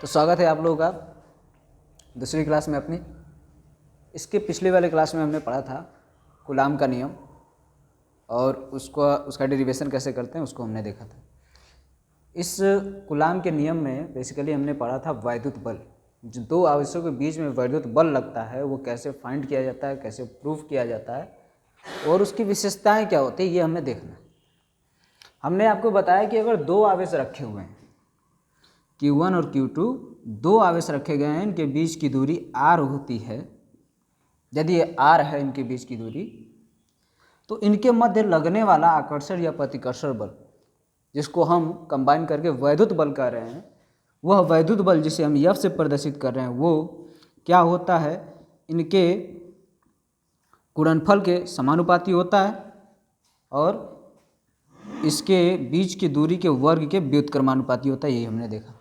तो स्वागत है आप लोगों का दूसरी क्लास में अपनी। इसके पिछले वाले क्लास में हमने पढ़ा था कूलाम का नियम और उसका डेरिवेशन कैसे करते हैं उसको हमने देखा था। इस कूलाम के नियम में बेसिकली हमने पढ़ा था वैद्युत बल। जो दो आवेशों के बीच में वैद्युत बल लगता है वो कैसे फाइंड किया जाता है, कैसे प्रूफ किया जाता है और उसकी विशेषताएं क्या होती है, ये हमें देखना है। हमने आपको बताया कि अगर दो आवेश रखे हुए हैं Q1 और Q2, दो आवेश रखे गए हैं, इनके बीच की दूरी r होती है। यदि ये r है इनके बीच की दूरी, तो इनके मध्य लगने वाला आकर्षण या प्रतिकर्षण बल, जिसको हम कंबाइन करके वैद्युत बल कह रहे हैं, वह वैद्युत बल जिसे हम F से प्रदर्शित कर रहे हैं वो क्या होता है, इनके गुणनफल के समानुपाती होता है और इसके बीच की दूरी के वर्ग के व्युत्क्रमानुपाती होता है। यही हमने देखा था।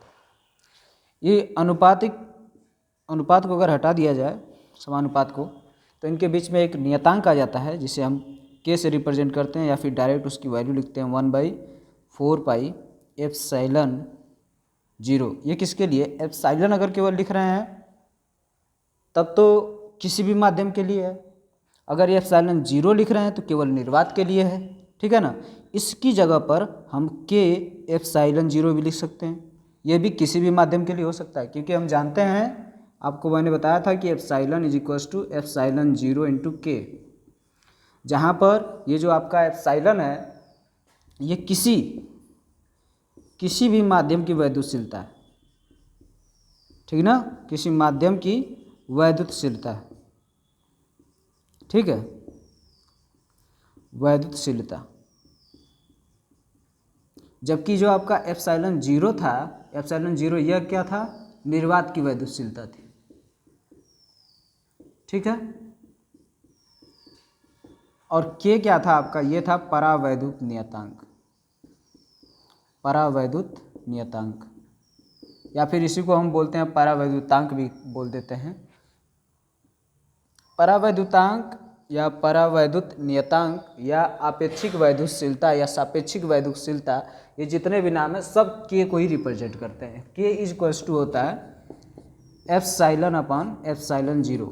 ये अनुपात को अगर हटा दिया जाए समानुपात को, तो इनके बीच में एक नियतांक आ जाता है जिसे हम k से रिप्रेजेंट करते हैं या फिर डायरेक्ट उसकी वैल्यू लिखते हैं 1/4 पाई एप्सिलॉन 0। ये किसके लिए? एप्सिलॉन अगर केवल लिख रहे हैं तब तो किसी भी माध्यम के लिए है, अगर ये एप्सिलॉन 0 लिख रहे हैं तो केवल निर्वात के लिए है, ठीक है ना। इसकी जगह पर हम k एप्सिलॉन 0 भी लिख सकते हैं। ये भी किसी भी माध्यम के लिए हो सकता है, क्योंकि हम जानते हैं, आपको मैंने बताया था कि epsilon is equals to epsilon 0 into K, जहाँ पर ये जो आपका एप्सिलॉन है ये किसी भी माध्यम की वैद्युतशीलता है, ठीक ना, किसी माध्यम की वैद्युतशीलता है, ठीक है, वैद्युतशीलता। जबकि जो आपका एप्सिलॉन 0 था, एप्सिलॉन 0 यह क्या था? निर्वात की वैद्युतशीलता थी, ठीक है। और के क्या था आपका? ये था परावैद्युत नियतांक, परावैद्युत नियतांक, या फिर इसी को हम बोलते हैं परावैद्युतांक भी बोल देते हैं। परावैद्युतांक या परावैद्युत नियतांक या आपेक्षिक वैद्युतशीलता या सापेक्षिक वैद्युतशीलता, ये जितने भी नाम है सब के को ही रिप्रेजेंट करते हैं। के इज इक्वल्स टू होता है एप्सिलॉन अपॉन एप्सिलॉन 0।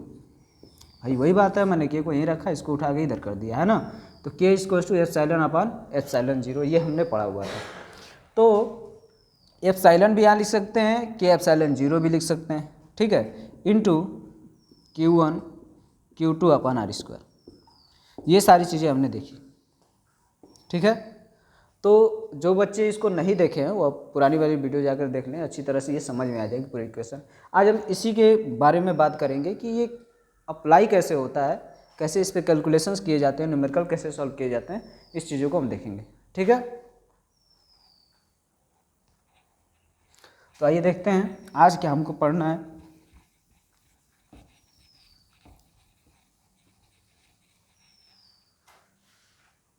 भाई वही बात है, मैंने के को यहीं रखा, इसको उठा के इधर कर दिया है ना। तो K is equals to epsilon upon epsilon 0, ये हमने पढ़ा हुआ था। तो एप्सिलॉन भी यहाँ लिख सकते हैं, के एप्सिलॉन 0 भी लिख सकते हैं, ठीक है, into Q1 Q2 upon r²। ये सारी चीज़ें हमने देखी, ठीक है। तो जो बच्चे इसको नहीं देखे हैं वो पुरानी वाली वीडियो जाकर देख लें, अच्छी तरह से ये समझ में आ जाएगी पूरी इक्वेशन। आज हम इसी के बारे में बात करेंगे कि ये अप्लाई कैसे होता है, कैसे इस पर कैलकुलेशंस किए जाते हैं, न्यूमेरिकल कैसे सॉल्व किए जाते हैं, इस चीज़ों को हम देखेंगे, ठीक है। तो आइए देखते हैं आज क्या हमको पढ़ना है।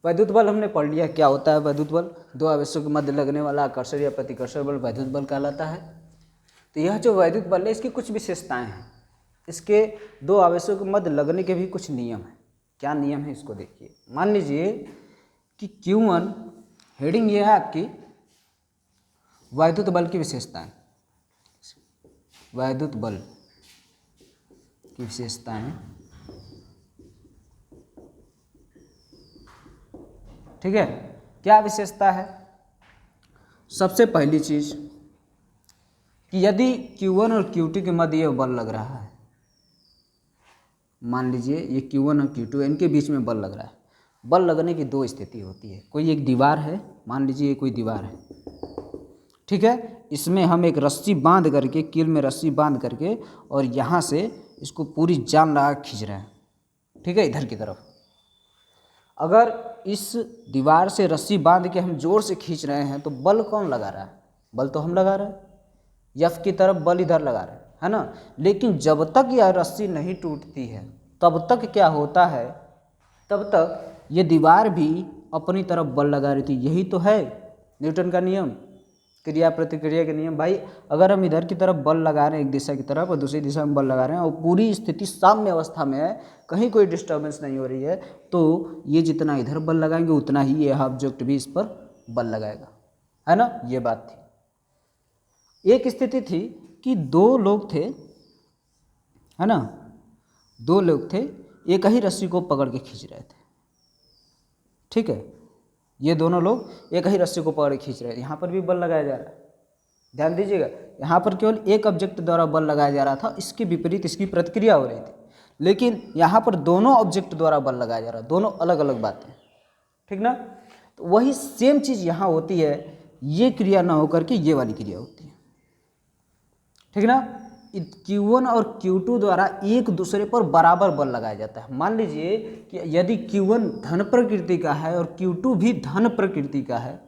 वैद्युत बल हमने पढ़ लिया क्या होता है। वैद्युत बल दो आवेशों के मध्य लगने वाला आकर्षण या प्रतिकर्षण बल वैद्युत बल कहलाता है। तो यह जो वैद्युत बल है इसकी कुछ विशेषताएं हैं, इसके दो आवेशों के मध्य लगने के भी कुछ नियम हैं। क्या नियम है इसको देखिए। मान लीजिए कि Q1 हेडिंग ये है आपकी वैद्युत बल की विशेषताएं, वैद्युत बल की विशेषताएं, ठीक है। क्या विशेषता है? सबसे पहली चीज कि यदि Q1 और Q2 के मध्य यह बल लग रहा है, मान लीजिए ये Q1 और Q2 इनके बीच में बल लग रहा है। बल लगने की दो स्थिति होती है। कोई एक दीवार है, मान लीजिए ये कोई दीवार है, ठीक है, इसमें हम एक रस्सी बांध करके, कील में रस्सी बांध करके और यहाँ से इसको पूरी जान लगा खींच रहे हैं, ठीक है, इधर की तरफ। अगर इस दीवार से रस्सी बांध के हम जोर से खींच रहे हैं तो बल कौन लगा रहा है? बल तो हम लगा रहे हैं, F की तरफ बल इधर लगा रहे हैं, है ना। लेकिन जब तक यह रस्सी नहीं टूटती है तब तक क्या होता है, तब तक ये दीवार भी अपनी तरफ बल लगा रही थी। यही तो है न्यूटन का नियम, क्रिया प्रतिक्रिया के नियम। भाई अगर हम इधर की तरफ बल लगा रहे हैं एक दिशा की तरफ और दूसरी दिशा में बल लगा रहे हैं और पूरी स्थिति साम्य अवस्था में है, कहीं कोई डिस्टर्बेंस नहीं हो रही है, तो ये जितना इधर बल लगाएंगे उतना ही ये ऑब्जेक्ट भी इस पर बल लगाएगा, है ना। ये बात थी। एक स्थिति थी कि दो लोग थे, है ना, दो लोग थे, एक ही रस्सी को पकड़ के खींच रहे थे। ठीक है, ये दोनों लोग एक ही रस्सी को पकड़ के खींच रहे थे। यहाँ पर भी बल लगाया जा रहा है, ध्यान दीजिएगा, यहाँ पर केवल एक ऑब्जेक्ट द्वारा बल लगाया जा रहा था, इसके विपरीत इसकी प्रतिक्रिया हो रही थी। लेकिन यहाँ पर दोनों ऑब्जेक्ट द्वारा बल लगाया जा रहा है, दोनों अलग अलग बातें, ठीक ना। तो वही सेम चीज़ यहाँ होती है, ये क्रिया ना होकर के ये वाली क्रिया होती है, ठीक ना। Q1 और Q2 द्वारा एक दूसरे पर बराबर बल लगाया जाता है। मान लीजिए कि यदि Q1 धन प्रकृति का है और Q2 भी धन प्रकृति का है,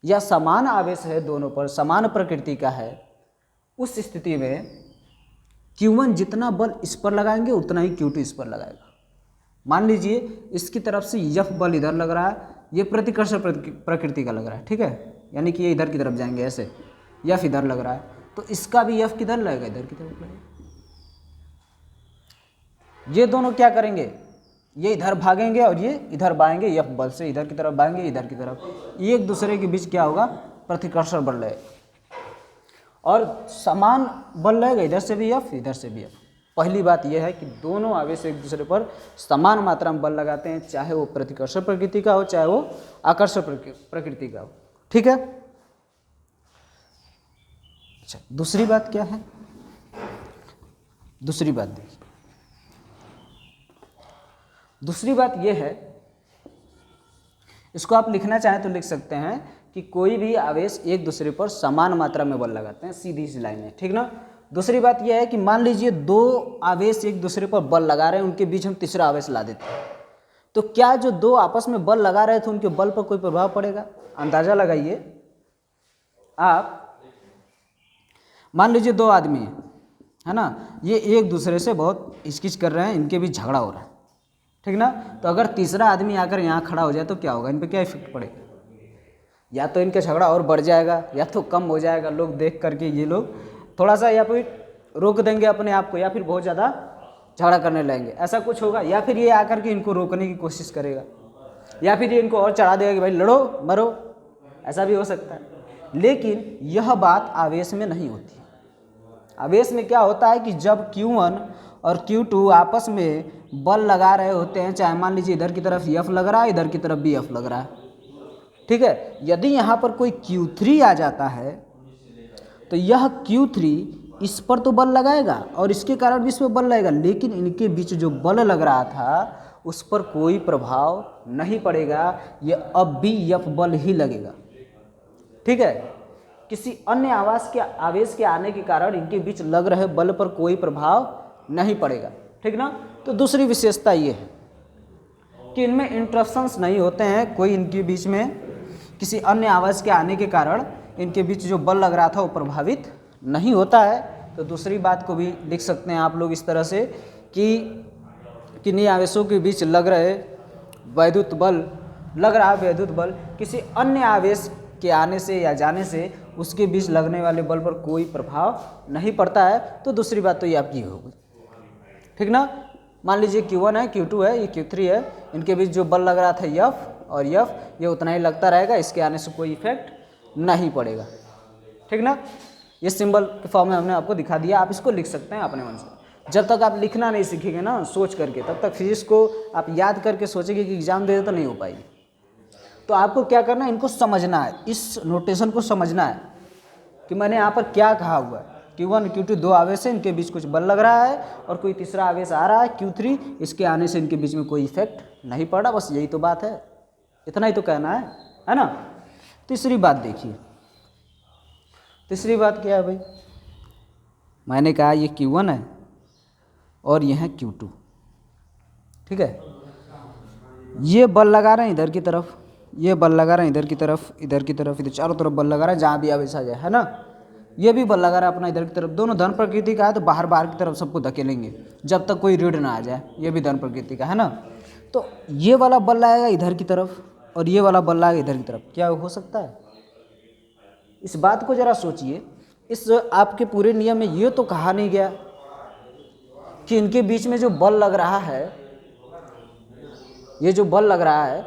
या समान आवेश है, दोनों पर समान प्रकृति का है, उस स्थिति में Q1 जितना बल इस पर लगाएंगे उतना ही Q2 इस पर लगाएगा। मान लीजिए इसकी तरफ से F बल इधर लग रहा है, ये प्रतिकर्षण प्रकृति का लग रहा है, ठीक है, यानी कि ये इधर की तरफ जाएंगे, ऐसे F इधर लग रहा है, तो इसका भी F किधर लगेगा, इधर की तरफ लगेगा। ये दोनों क्या करेंगे, ये इधर भागेंगे और ये इधर बाएंगे, F बल से इधर की तरफ बाएंगे, इधर की तरफ, एक दूसरे के बीच क्या होगा, प्रतिकर्षण बल लगेगा, और समान बल लगेगा, इधर से भी F इधर से भी F। पहली बात यह है कि दोनों आवेश एक दूसरे पर समान मात्रा में बल लगाते हैं, चाहे वो प्रतिकर्षण प्रकृति का हो, चाहे वो आकर्षण प्रकृति का हो, ठीक है। अच्छा, दूसरी बात क्या है, दूसरी बात देखिए, दूसरी बात यह है, इसको आप लिखना चाहें तो लिख सकते हैं कि कोई भी आवेश एक दूसरे पर समान मात्रा में बल लगाते हैं, सीधी सी लाइन है, ठीक ना। दूसरी बात यह है कि मान लीजिए दो आवेश एक दूसरे पर बल लगा रहे हैं, उनके बीच हम तीसरा आवेश ला देते हैं, तो क्या जो दो आपस में बल लगा रहे थे उनके बल पर कोई प्रभाव पड़ेगा? अंदाजा लगाइए आप। मान लीजिए दो आदमी है ना, ये एक दूसरे से बहुत हिचकिच कर रहे हैं, इनके बीच झगड़ा हो रहा है, ठीक ना। तो अगर तीसरा आदमी आकर यहाँ खड़ा हो जाए तो क्या होगा, इन पर क्या इफेक्ट पड़ेगा? या तो इनका झगड़ा और बढ़ जाएगा या तो कम हो जाएगा। लोग देख करके ये लोग थोड़ा सा या फिर रोक देंगे अपने आप को, या फिर बहुत ज़्यादा झगड़ा करने लगेंगे, ऐसा कुछ होगा। या फिर ये आकर के इनको रोकने की कोशिश करेगा, या फिर ये इनको और चढ़ा देगा कि भाई लड़ो मरो, ऐसा भी हो सकता है। लेकिन यह बात आवेश में नहीं होती। आवेश में क्या होता है कि जब Q1 और Q2 आपस में बल लगा रहे होते हैं, चाहे मान लीजिए इधर की तरफ F लग रहा है, इधर की तरफ भी F लग रहा है, ठीक है। यदि यहाँ पर कोई Q3 आ जाता है तो यह Q3 इस पर तो बल लगाएगा और इसके कारण भी इस पर बल लगेगा, लेकिन इनके बीच जो बल लग रहा था उस पर कोई प्रभाव नहीं पड़ेगा, ये अब भी F बल ही लगेगा, ठीक है। किसी अन्य आवेश के आने के कारण इनके बीच लग रहे बल पर कोई प्रभाव नहीं पड़ेगा, ठीक ना। तो दूसरी विशेषता ये है कि इनमें इंटरप्शंस नहीं होते हैं, कोई इनके बीच में किसी अन्य आवेश के आने के कारण इनके बीच जो बल लग रहा था वो प्रभावित नहीं होता है। तो दूसरी बात को भी लिख सकते हैं आप लोग इस तरह से कि किन्हीं आवेशों के बीच लग रहे वैद्युत बल, लग रहा वैद्युत बल किसी अन्य आवेश के आने से या जाने से उसके बीच लगने वाले बल पर कोई प्रभाव नहीं पड़ता है। तो दूसरी बात तो ये आपकी होगी, ठीक ना। मान लीजिए Q1 है, Q2 है, ये Q3 है, इनके बीच जो बल लग रहा था F और F, ये उतना ही लगता रहेगा, इसके आने से कोई इफेक्ट नहीं पड़ेगा, ठीक ना। ये सिंबल के फॉर्म में हमने आपको दिखा दिया, आप इसको लिख सकते हैं अपने मन से। जब तक आप लिखना नहीं सीखेंगे ना सोच करके, तब तक फिजिक्स को आप याद करके सोचेंगे कि एग्जाम दे तो नहीं हो पाएगी। तो आपको क्या करना है, इनको समझना है, इस नोटेशन को समझना है कि मैंने यहाँ पर क्या कहा हुआ है। Q1 Q2 दो आवेश है, इनके बीच कुछ बल लग रहा है और कोई तीसरा आवेश आ रहा है Q3, इसके आने से इनके बीच में कोई इफेक्ट नहीं पड़ा, बस यही तो बात है, इतना ही तो कहना है ना। तीसरी बात देखिए, तीसरी बात क्या है भाई, मैंने कहा ये Q1 है और ये है Q2, ठीक है। ये बल लगा रहे हैं इधर की तरफ, ये बल लगा रहे हैं इधर की तरफ, इधर की तरफ, इधर चारों तरफ बल लगा रहा है, जहाँ भी आवेश आ जाए, है ना। ये भी बल लगा रहा है अपना इधर की तरफ, दोनों धन प्रकृति का है तो बाहर बाहर की तरफ सबको धकेलेंगे जब तक कोई ऋण ना आ जाए, ये भी धन प्रकृति का है ना। तो ये वाला बल आएगा इधर की तरफ और ये वाला बल आएगा इधर की तरफ, क्या हो सकता है? इस बात को जरा सोचिए, इस आपके पूरे नियम में ये तो कहा नहीं गया कि इनके बीच में जो बल लग रहा है, ये जो बल लग रहा है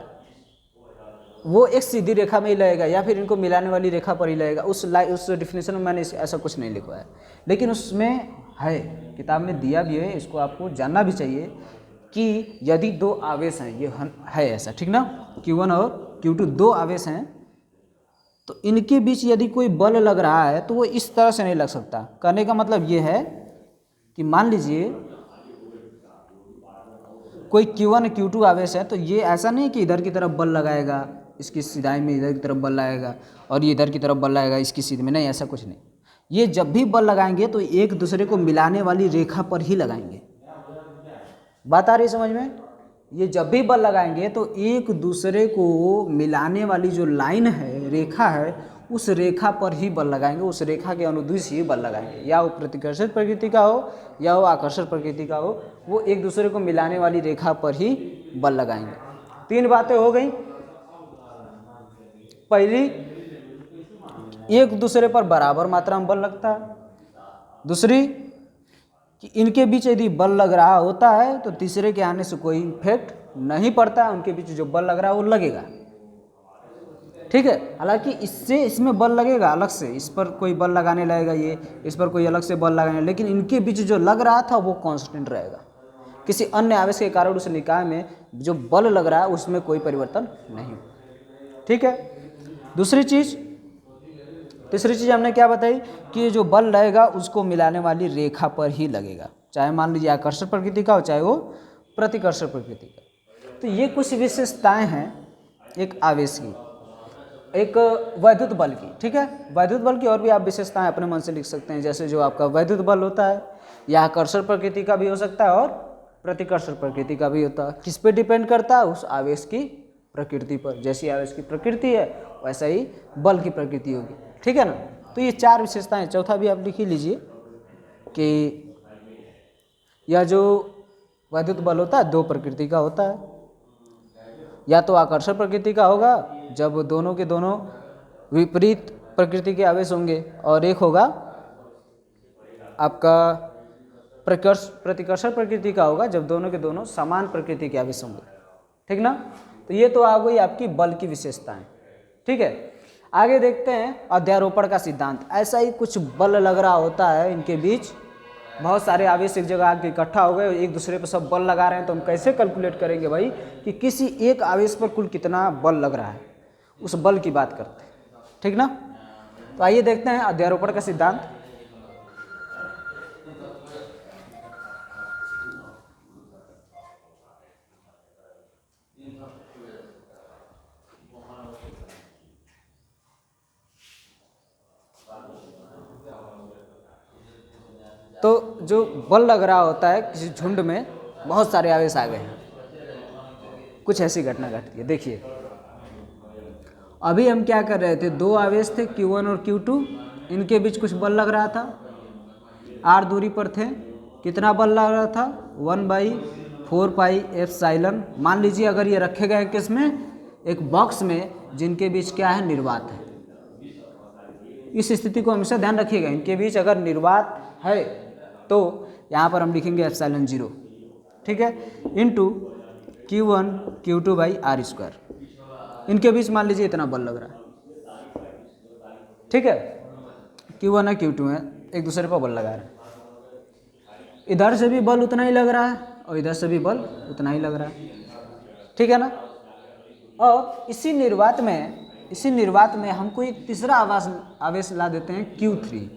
वो एक सीधी रेखा में ही लगेगा या फिर इनको मिलाने वाली रेखा पर ही लगेगा। उस डिफिनेशन में मैंने ऐसा कुछ नहीं लिखा है, लेकिन उसमें है, किताब में दिया भी है, इसको आपको जानना भी चाहिए कि यदि दो आवेश हैं, ये है ऐसा, ठीक ना, Q1 और Q2 दो आवेश हैं, तो इनके बीच यदि कोई बल लग रहा है तो वो इस तरह से नहीं लग सकता। कहने का मतलब ये है कि मान लीजिए कोई Q1 Q2 आवेश है, तो ये ऐसा नहीं कि इधर की तरफ बल लगाएगा, इसकी सीधाई में इधर की तरफ बल लगाएगा और ये इधर की तरफ बल लगाएगा इसकी सीध में, नहीं, ऐसा कुछ नहीं। ये जब भी बल लगाएंगे तो एक दूसरे को मिलाने वाली रेखा पर ही लगाएंगे। बात आ रही है समझ में? ये जब भी बल लगाएंगे तो एक दूसरे को मिलाने वाली जो लाइन है, रेखा है, उस रेखा पर ही बल लगाएंगे, उस रेखा के अनुदिश ही बल लगाएंगे, या वो प्रतिकर्षित प्रकृति का हो या वो आकर्षक प्रकृति का हो, वो एक दूसरे को मिलाने वाली रेखा पर ही बल लगाएंगे। तीन बातें हो गई। पहली, एक दूसरे पर बराबर मात्रा में बल लगता है। दूसरी, कि इनके बीच यदि बल लग रहा होता है तो तीसरे के आने से कोई इफेक्ट नहीं पड़ता है, उनके बीच जो बल लग रहा है वो लगेगा, ठीक है। हालांकि इसमें बल लगेगा अलग से, इस पर कोई बल लगाने लगेगा, ये इस पर कोई अलग से बल लगाने, लेकिन इनके बीच जो लग रहा था वो कांस्टेंट रहेगा। किसी अन्य आवेश के कारण उस निकाय में जो बल लग रहा है उसमें कोई परिवर्तन नहीं, ठीक है। तीसरी चीज़ हमने क्या बताई कि जो बल लगेगा उसको मिलाने वाली रेखा पर ही लगेगा, चाहे मान लीजिए आकर्षक प्रकृति का हो चाहे वो प्रतिकर्षक प्रकृति का। तो ये कुछ विशेषताएं हैं एक आवेश की, एक वैद्युत बल की, ठीक है। वैद्युत बल की और भी आप विशेषताएं अपने मन से लिख सकते हैं, जैसे जो आपका वैद्युत बल होता है या आकर्षक प्रकृति का भी हो सकता है और प्रतिकर्षक प्रकृति का भी होता है। किस पे डिपेंड करता है? उस आवेश की प्रकृति पर। जैसी आवेश की प्रकृति है वैसा ही बल की प्रकृति होगी, ठीक है ना। तो ये चार विशेषताएं। चौथा भी आप लिख ही लीजिए कि यह जो वैद्युत बल होता है दो प्रकृति का होता है, या तो आकर्षक प्रकृति का होगा जब दोनों के दोनों विपरीत प्रकृति के आवेश होंगे, और एक होगा आपका प्रतिकर्षक प्रकृति का होगा जब दोनों के दोनों समान प्रकृति के आवेश होंगे, ठीक ना। तो ये तो आ गई आपकी बल की विशेषताएं, ठीक है। आगे देखते हैं अध्यारोपण का सिद्धांत। ऐसा ही कुछ बल लग रहा होता है, इनके बीच बहुत सारे आवेश एक जगह आके इकट्ठा हो गए, एक दूसरे पर सब बल लगा रहे हैं, तो हम कैसे कैलकुलेट करेंगे भाई कि किसी एक आवेश पर कुल कितना बल लग रहा है, उस बल की बात करते हैं, ठीक ना। तो आइए देखते हैं अध्यारोपण का सिद्धांत। तो जो बल लग रहा होता है किसी झुंड में, बहुत सारे आवेश आ गए हैं, कुछ ऐसी घटना घटती है। देखिए अभी हम क्या कर रहे थे, दो आवेश थे Q1 और Q2, इनके बीच कुछ बल लग रहा था, r दूरी पर थे। कितना बल लग रहा था? 1/4 पाई एप्सिलॉन। मान लीजिए अगर ये रखे गए किस में, एक बॉक्स में जिनके बीच क्या है, निर्वात है। इस स्थिति को हमेशा ध्यान रखिएगा, इनके बीच अगर निर्वात है तो यहाँ पर हम लिखेंगे एप्सिलॉन 0, ठीक है, into Q1 Q2 by r²। इनके बीच मान लीजिए इतना बल लग रहा है, ठीक है। Q1 है Q2 है, एक दूसरे पर बल लगा रहे हैं, इधर से भी बल उतना ही लग रहा है और इधर से भी बल उतना ही लग रहा है, ठीक है ना। और इसी निर्वात में हमको एक तीसरा आवेश ला देते हैं Q3,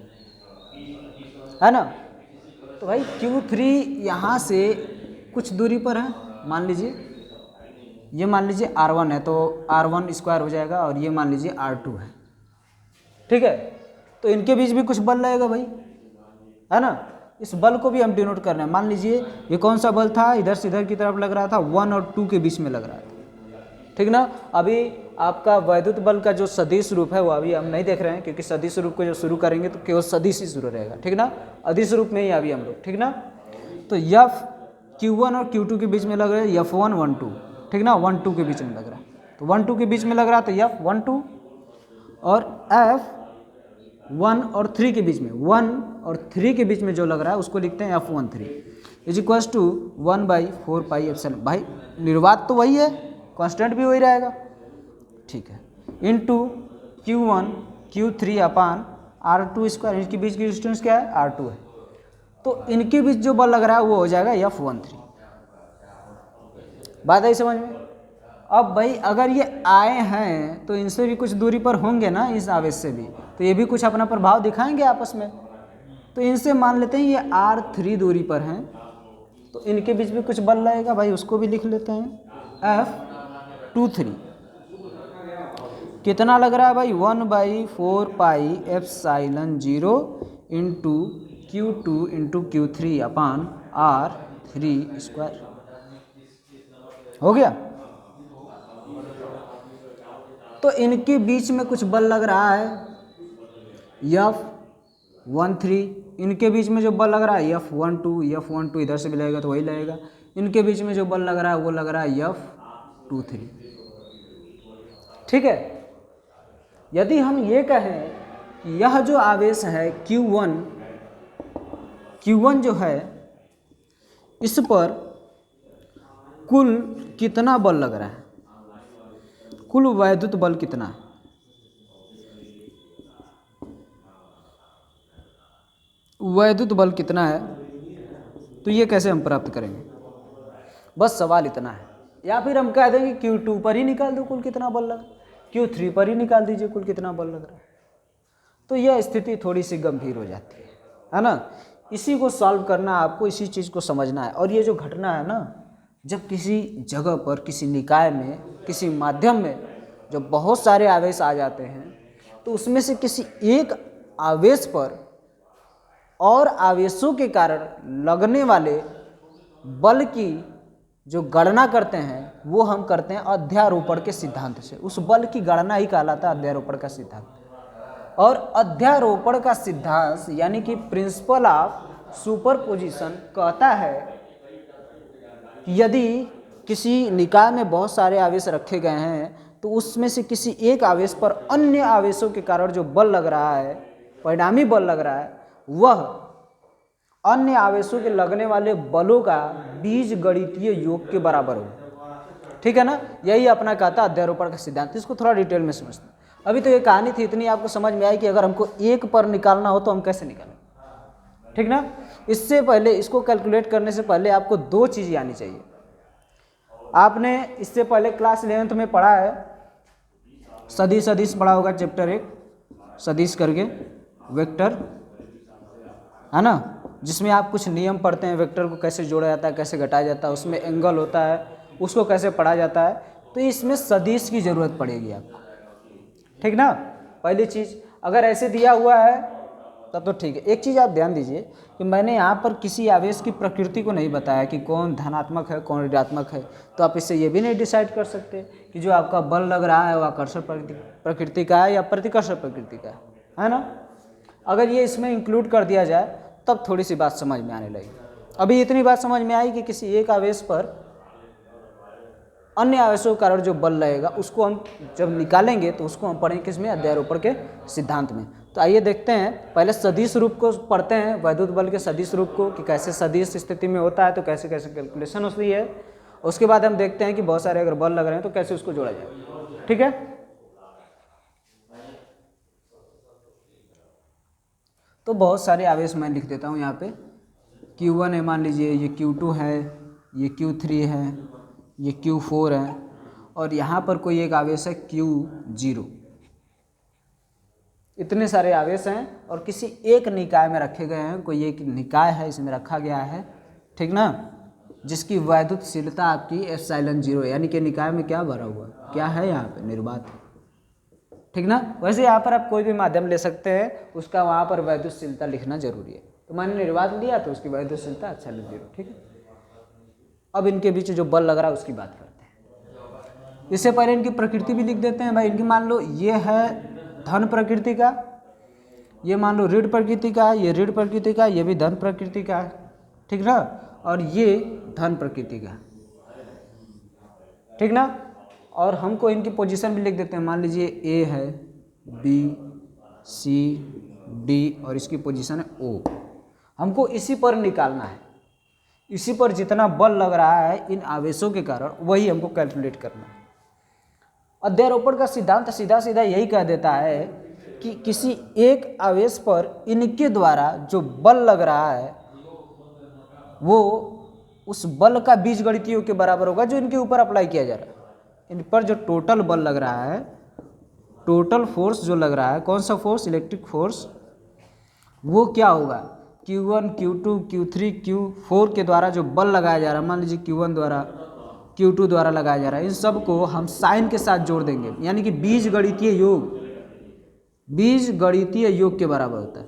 है ना। तो भाई Q3 यहाँ से कुछ दूरी पर है, मान लीजिए ये मान लीजिए R1 है, तो R1² हो जाएगा, और ये मान लीजिए R2 है, ठीक है। तो इनके बीच भी कुछ बल लगेगा भाई, है ना। इस बल को भी हम डिनोट कर रहे हैं। मान लीजिए ये कौन सा बल था, इधर से इधर की तरफ लग रहा था, 1 और 2 के बीच में लग रहा था, ठीक ना। अभी आपका वैद्युत बल का जो सदिश रूप है वो अभी हम नहीं देख रहे हैं, क्योंकि सदिश रूप को जो शुरू करेंगे तो केवल सदिश ही शुरू रहेगा, ठीक ना। अदिश रूप में ही अभी हम लोग, ठीक ना। तो F Q1 और Q2 के बीच में लग रहा है F1 1 2, ठीक ना, 1 2 के बीच में लग रहा है, तो 1 2 के बीच में लग रहा है तो F1 2, और F1 और 3 के बीच में, 1 और 3 के बीच में जो लग रहा है उसको लिखते हैं F1 3 is equals to 1/4 pi epsilon. भाई निर्वात तो वही है, कांस्टेंट भी वही रहेगा, ठीक है, इंटू Q1 Q3 अपान R2 स्क्वायर, इनके बीच की डिस्टेंस क्या है, R2 है, तो इनके बीच जो बल लग रहा है वो हो जाएगा F13। बात आई समझ में? अब भाई अगर ये आए हैं तो इनसे भी कुछ दूरी पर होंगे ना, इस आवेश से भी, तो ये भी कुछ अपना प्रभाव दिखाएंगे आपस में। तो इनसे मान लेते हैं ये R3 दूरी पर हैं, तो इनके बीच में कुछ बल लगेगा भाई, उसको भी लिख लेते हैं F23। कितना लग रहा है भाई, 1/4 pi epsilon 0 into Q2 into Q3 अपान R3 स्क्वायर। हो गया? तो इनके बीच में कुछ बल लग रहा है F13, इनके बीच में जो बल लग रहा है F12 इधर से भी लगेगा तो वही लगेगा, इनके बीच में जो बल लग रहा है वो लग रहा है F23। ठीक है, यदि हम ये कहें कि यह जो आवेश है Q1 जो है, इस पर कुल कितना बल लग रहा है, कुल वैद्युत बल कितना है, वैद्युत बल कितना है, तो ये कैसे हम प्राप्त करेंगे? बस सवाल इतना है। या फिर हम कह देंगे Q2 पर ही निकाल दो कुल कितना बल लगा, Q3 पर ही निकाल दीजिए कुल कितना बल लग रहा है। तो यह स्थिति थोड़ी सी गंभीर हो जाती है ना। इसी को सॉल्व करना, आपको इसी चीज़ को समझना है। और ये जो घटना है ना, जब किसी जगह पर, किसी निकाय में, किसी माध्यम में जब बहुत सारे आवेश आ जाते हैं, तो उसमें से किसी एक आवेश पर और आवेशों के कारण लगने वाले बल की जो गणना करते हैं वो हम करते हैं अध्यारोपण के सिद्धांत से। उस बल की गणना ही कहलाता है अध्यारोपण का सिद्धांत। और अध्यारोपण का सिद्धांत यानी कि प्रिंसिपल ऑफ सुपरपोजिशन कहता है कि यदि किसी निकाय में बहुत सारे आवेश रखे गए हैं, तो उसमें से किसी एक आवेश पर अन्य आवेशों के कारण जो बल लग रहा है, परिणामी बल लग रहा है, वह अन्य आवेशों के लगने वाले बलों का बीजगणितीय योग के बराबर हो। ठीक है ना, यही अपना कहता है अध्यारोपण का सिद्धांत। इसको थोड़ा डिटेल में समझते हैं। अभी तो ये कहानी थी, इतनी आपको समझ में आई कि अगर हमको एक पर निकालना हो तो हम कैसे निकालें। ठीक ना, इससे पहले, इसको कैलकुलेट करने से पहले आपको दो चीज़ें आनी चाहिए। आपने इससे पहले क्लास 11th में पढ़ा है, सदिश पढ़ा होगा, चैप्टर 1 सदिश करके, वेक्टर, है ना, जिसमें आप कुछ नियम पढ़ते हैं, वेक्टर को कैसे जोड़ा जाता है, कैसे घटाया जाता है, उसमें एंगल होता है, उसको कैसे पढ़ा जाता है। तो इसमें सदिश की ज़रूरत पड़ेगी आपको। ठीक ना, पहली चीज़, अगर ऐसे दिया हुआ है तब तो ठीक है। एक चीज़ आप ध्यान दीजिए कि मैंने यहाँ पर किसी आवेश की प्रकृति को नहीं बताया कि कौन धनात्मक है कौन ऋणात्मक है, तो आप इससे ये भी नहीं डिसाइड कर सकते कि जो आपका बल लग रहा है वो आकर्षण प्रकृति का है या प्रतिकर्षण प्रकृति का है ना। अगर ये इसमें इंक्लूड कर दिया जाए तब थोड़ी सी बात समझ में आने लगी। अभी इतनी बात समझ में आई कि किसी एक आवेश पर अन्य आवेशों के कारण जो बल लगेगा उसको हम जब निकालेंगे तो उसको हम पढ़ेंगे किसमें, अध्यारोपण के सिद्धांत में। तो आइए देखते हैं, पहले सदिश रूप को पढ़ते हैं, वैद्युत बल के सदिश रूप को, कि कैसे सदिश स्थिति में होता है तो कैसे कैसे कैलकुलेशन होती है। उसके बाद हम देखते हैं कि बहुत सारे अगर बल लग रहे हैं तो कैसे उसको जोड़ा जाए। ठीक है, तो बहुत सारे आवेश मैं लिख देता हूँ यहाँ पे। Q1 है, मान लीजिए ये Q2 है, ये Q3 है, ये Q4 है, और यहाँ पर कोई एक आवेश है Q0। इतने सारे आवेश हैं और किसी एक निकाय में रखे गए हैं। कोई एक निकाय है, इसमें रखा गया है, ठीक ना, जिसकी वैद्युतशीलता आपकी एप्सिलॉन 0, यानी कि निकाय में क्या भरा हुआ, क्या है यहाँ पे, निर्वात। ठीक ना, वैसे यहाँ पर आप कोई भी माध्यम ले सकते हैं, उसका वहाँ पर वैद्युतशीलता लिखना जरूरी है। तो मैंने निर्वात लिया तो उसकी वैद्युतशीलता एप्सिलॉन 0। ठीक है, अब इनके बीच जो बल लग रहा है उसकी बात करते हैं। इससे पहले इनकी प्रकृति भी लिख देते हैं भाई। इनकी मान लो ये है धन प्रकृति का, ये मान लो ऋण प्रकृति का, ये ऋण प्रकृति का, ये भी धन प्रकृति का है। ठीक ना, और ये धन प्रकृति का। ठीक ना, और हमको इनकी पोजीशन भी लिख देते हैं। मान लीजिए ए है, बी, सी, डी और इसकी पोजीशन है ओ। हमको इसी पर निकालना है, इसी पर जितना बल लग रहा है इन आवेशों के कारण वही हमको कैलकुलेट करना है। अध्यारोपण का सिद्धांत सीधा सीधा यही कह देता है कि किसी एक आवेश पर इनके द्वारा जो बल लग रहा है वो उस बल का बीजगणितीय योग के बराबर होगा जो इनके ऊपर अप्लाई किया जा रहा है। इन पर जो टोटल बल लग रहा है, टोटल फोर्स जो लग रहा है, कौन सा फोर्स, इलेक्ट्रिक फोर्स, वो क्या होगा, Q1, Q2, Q3, Q4 के द्वारा जो बल लगाया जा रहा है, मान लीजिए Q1 द्वारा, Q2 द्वारा लगाया जा रहा है, इन सब को हम साइन के साथ जोड़ देंगे, यानी कि बीजगणितीय योग, बीजगणितीय योग के बराबर होता है,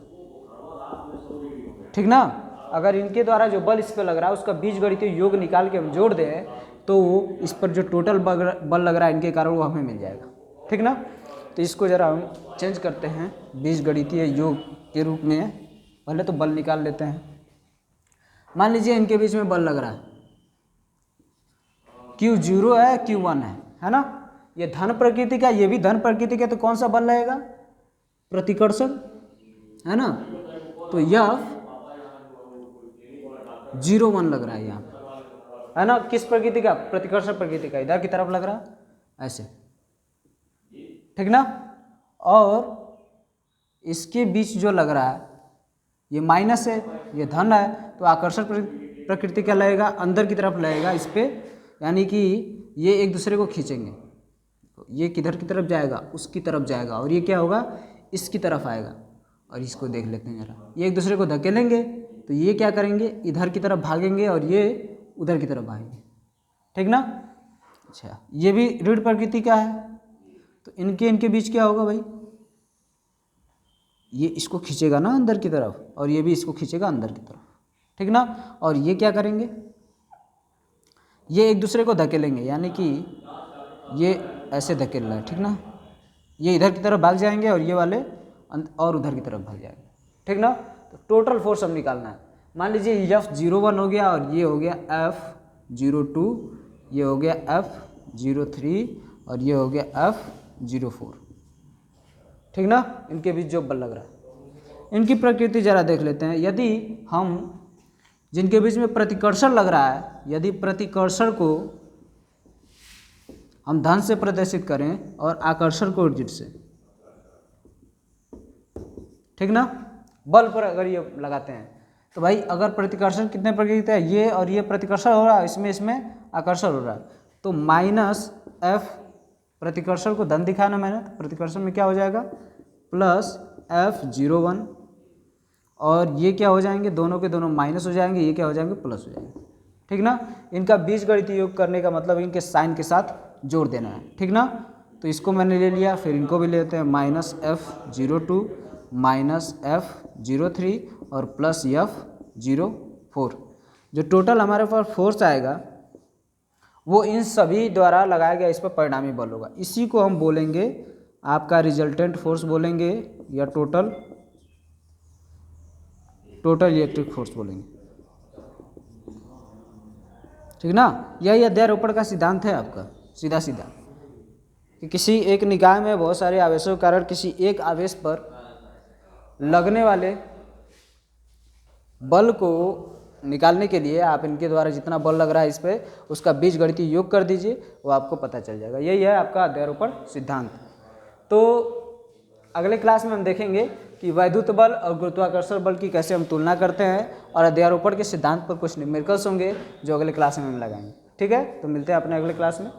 ठीक ना। अगर इनके द्वारा जो बल इस पर लग रहा है उसका बीजगणितीय योग निकाल के हम जोड़ दें तो इस पर जो टोटल बल लग रहा है इनके कारण वो हमें मिल जाएगा, ठीक ना। तो इसको जरा हम चेंज करते हैं बीजगणितीय योग के रूप में। पहले तो बल निकाल लेते हैं। मान लीजिए इनके बीच में बल लग रहा है, Q0 है, Q1 है ना। ये धन प्रकृति का, ये भी धन प्रकृति का, तो कौन सा बल लगेगा, प्रतिकर्षण, है ना। तो यह 0,1 लग रहा है यहाँ, है ना। किस प्रकृति का, प्रतिकर्षण प्रकृति का, इधर की तरफ लग रहा है ऐसे, ठीक ना। और इसके बीच जो लग रहा है ये माइनस है, ये धन है, तो आकर्षण प्रकृति का लगेगा, अंदर की तरफ लगेगा इस पे, यानी कि ये एक दूसरे को खींचेंगे, तो ये किधर की तरफ जाएगा, उसकी तरफ जाएगा, और ये क्या होगा, इसकी तरफ आएगा। और इसको देख लेते हैं जरा, ये एक दूसरे को धकेलेंगे तो ये क्या करेंगे, इधर की तरफ भागेंगे और ये उधर की तरफ भागेंगे, ठीक ना। अच्छा, ये भी ऋण प्रकृति का है, तो इनके बीच क्या होगा भाई, ये इसको खींचेगा ना अंदर की तरफ, और ये भी इसको खींचेगा अंदर की तरफ, ठीक ना। और ये क्या करेंगे, ये एक दूसरे को धकेलेंगे, यानी कि ये ऐसे धकेल रहा है, ठीक ना। ये इधर की तरफ भाग जाएंगे और ये वाले और उधर की तरफ भाग जाएंगे, ठीक ना। तो टोटल फोर्स हम निकालना है। मान लीजिए F01 हो गया, और ये हो गया F02, ये हो गया F03, और ये हो गया F04, ठीक ना। इनके बीच जो बल लग रहा है, इनकी प्रकृति जरा देख लेते हैं। यदि हम जिनके बीच में प्रतिकर्षण लग रहा है, यदि प्रतिकर्षण को हम धन से प्रदर्शित करें और आकर्षण को ऋण से, ठीक ना, बल पर अगर ये लगाते हैं तो भाई अगर प्रतिकर्षण कितने प्रकृति है, ये और ये प्रतिकर्षण हो रहा है, इसमें आकर्षण हो रहा है, तो -F, प्रतिकर्षण को धन दिखाना मैंने, तो प्रतिकर्षण में क्या हो जाएगा, प्लस F01, और ये क्या हो जाएंगे, दोनों के दोनों माइनस हो जाएंगे, ये क्या हो जाएंगे, प्लस हो जाएंगे, ठीक ना। इनका बीजगणितीय योग करने का मतलब इनके साइन के साथ जोड़ देना है, ठीक ना। तो इसको मैंने ले लिया, फिर इनको भी लेते हैं, -F02 -F03 और प्लस F04। जो टोटल हमारे पास फोर्स आएगा वो इन सभी द्वारा लगाया गया इस पर परिणामी बल होगा। इसी को हम बोलेंगे आपका रिजल्टेंट फोर्स बोलेंगे, या टोटल इलेक्ट्रिक फोर्स बोलेंगे, ठीक ना। यही अध्यारोपण का सिद्धांत है आपका, सीधा सीधा, कि किसी एक निकाय में बहुत सारे आवेशों के कारण किसी एक आवेश पर लगने वाले बल को निकालने के लिए आप इनके द्वारा जितना बल लग रहा है इस पर, उसका बीजगणितीय योग कर दीजिए, वो आपको पता चल जाएगा। यही है आपका अध्यारोपण सिद्धांत। तो अगले क्लास में हम देखेंगे कि वैद्युत बल और गुरुत्वाकर्षण बल की कैसे हम तुलना करते हैं, और अध्यारोपण के सिद्धांत पर कुछ न्यूमेरिकल्स होंगे जो अगले क्लास में हम लगाएंगे, ठीक है। तो मिलते हैं अपने अगले क्लास में।